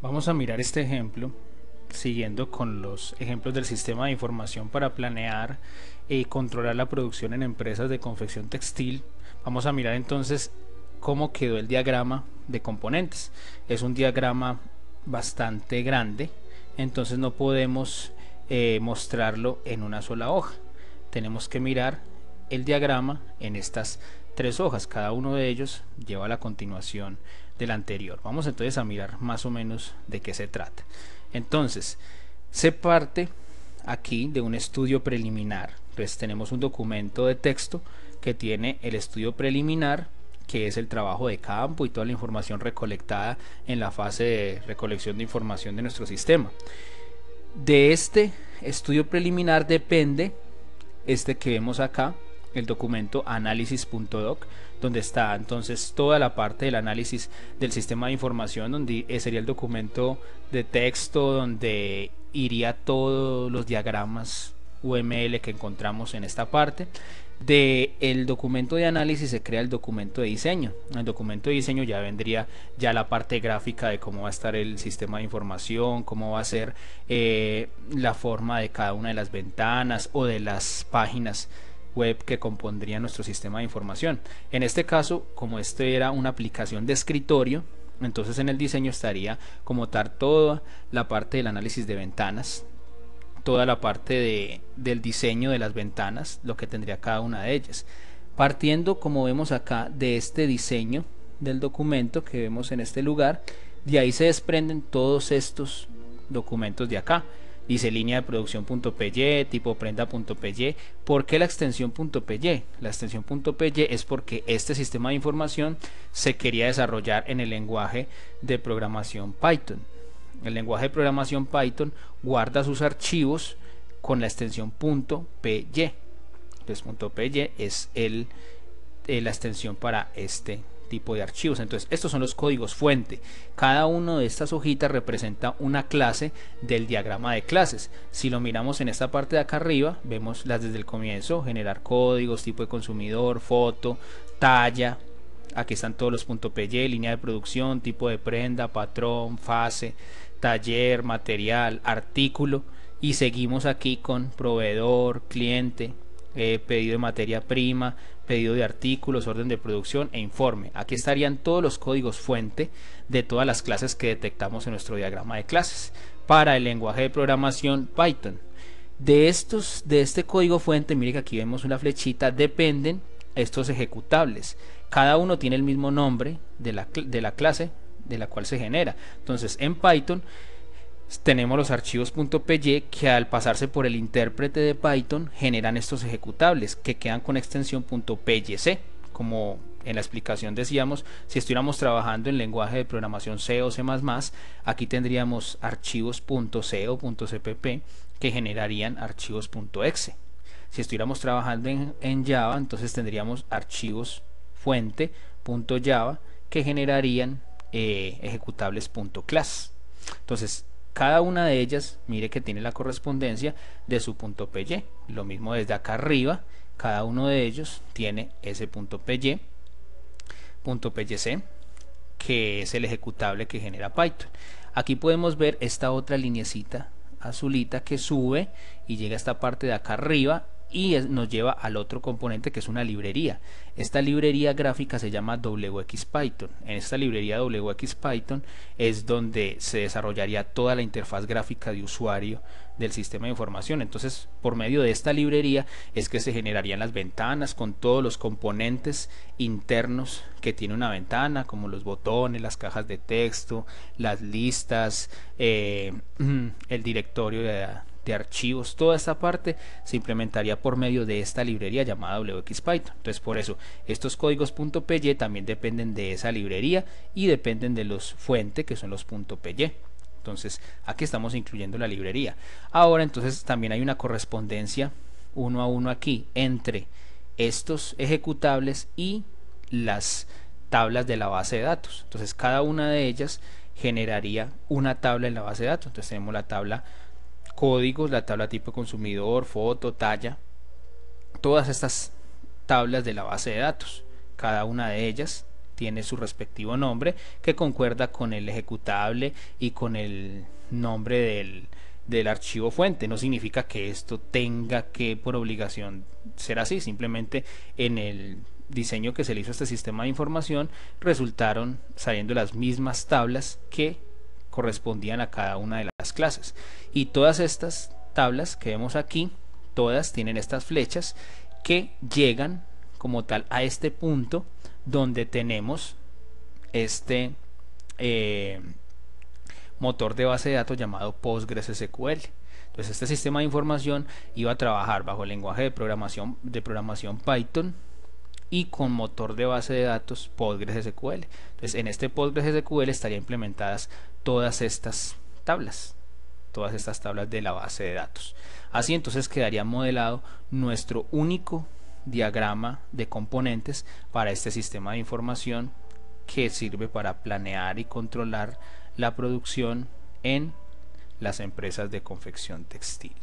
Vamos a mirar este ejemplo siguiendo con los ejemplos del sistema de información para planear y controlar la producción en empresas de confección textil. Vamos a mirar entonces cómo quedó el diagrama de componentes. Es un diagrama bastante grande, entonces no podemos mostrarlo en una sola hoja. Tenemos que mirar el diagrama en estas tres hojas, cada uno de ellos lleva la continuación del anterior. Vamos entonces a mirar más o menos de qué se trata. Entonces, se parte aquí de un estudio preliminar. Entonces tenemos un documento de texto que tiene el estudio preliminar, que es el trabajo de campo y toda la información recolectada en la fase de recolección de información de nuestro sistema. De este estudio preliminar depende este que vemos acá, el documento análisis.doc, donde está entonces toda la parte del análisis del sistema de información, donde sería el documento de texto, donde iría todos los diagramas UML que encontramos en esta parte. Del documento de análisis se crea el documento de diseño. En el documento de diseño ya vendría ya la parte gráfica de cómo va a estar el sistema de información, cómo va a ser la forma de cada una de las ventanas o de las páginas web que compondría nuestro sistema de información. En este caso, como este era una aplicación de escritorio, entonces en el diseño estaría como tal toda la parte del análisis de ventanas, toda la parte del diseño de las ventanas, lo que tendría cada una de ellas, partiendo, como vemos acá, de este diseño del documento que vemos en este lugar. De ahí se desprenden todos estos documentos de acá. Dice línea de producción.py, tipo prenda.py. ¿Por qué la extensión .py? La extensión .py es porque este sistema de información se quería desarrollar en el lenguaje de programación Python. El lenguaje de programación Python guarda sus archivos con la extensión .py. Entonces .py es la extensión para este tipo de archivos. Entonces estos son los códigos fuente. Cada uno de estas hojitas representa una clase del diagrama de clases. Si lo miramos en esta parte de acá arriba, vemos las desde el comienzo: generar códigos, tipo de consumidor, foto, talla. Aquí están todos los .py, línea de producción, tipo de prenda, patrón, fase, taller, material, artículo, y seguimos aquí con proveedor, cliente, pedido de materia prima, pedido de artículos, orden de producción e informe. Aquí estarían todos los códigos fuente de todas las clases que detectamos en nuestro diagrama de clases para el lenguaje de programación Python. De este código fuente, mire que aquí vemos una flechita, dependen estos ejecutables. Cada uno tiene el mismo nombre de la clase de la cual se genera. Entonces en Python tenemos los archivos .py que al pasarse por el intérprete de Python generan estos ejecutables que quedan con extensión .pyc. Como en la explicación decíamos, si estuviéramos trabajando en lenguaje de programación C o C++, aquí tendríamos archivos .c o .cpp que generarían archivos .exe. Si estuviéramos trabajando en Java, entonces tendríamos archivos fuente .java que generarían ejecutables .class. Entonces cada una de ellas, mire que tiene la correspondencia de su .py. Lo mismo desde acá arriba, cada uno de ellos tiene ese .py, .pyc, que es el ejecutable que genera Python. Aquí podemos ver esta otra linecita azulita que sube y llega a esta parte de acá arriba y nos lleva al otro componente, que es una librería. Esta librería gráfica se llama WXPython. En esta librería WXPython es donde se desarrollaría toda la interfaz gráfica de usuario del sistema de información. Entonces, por medio de esta librería es que se generarían las ventanas con todos los componentes internos que tiene una ventana, como los botones, las cajas de texto, las listas, el directorio de archivos. Toda esta parte se implementaría por medio de esta librería llamada WXPython. Entonces, por eso estos códigos .py también dependen de esa librería y dependen de los fuente, que son los .py. Entonces aquí estamos incluyendo la librería. Ahora entonces también hay una correspondencia uno a uno aquí entre estos ejecutables y las tablas de la base de datos. Entonces cada una de ellas generaría una tabla en la base de datos. Entonces tenemos la tabla códigos, la tabla tipo consumidor, foto, talla, todas estas tablas de la base de datos. Cada una de ellas tiene su respectivo nombre que concuerda con el ejecutable y con el nombre del archivo fuente. No significa que esto tenga que por obligación ser así, simplemente en el diseño que se le hizo a este sistema de información resultaron saliendo las mismas tablas que correspondían a cada una de las clases, y todas estas tablas que vemos aquí, todas tienen estas flechas que llegan como tal a este punto donde tenemos este motor de base de datos llamado PostgreSQL. Entonces este sistema de información iba a trabajar bajo el lenguaje de programación Python y con motor de base de datos PostgreSQL. Entonces en este PostgreSQL estarían implementadas todas estas tablas de la base de datos. Así entonces quedaría modelado nuestro único diagrama de componentes para este sistema de información que sirve para planear y controlar la producción en las empresas de confección textil.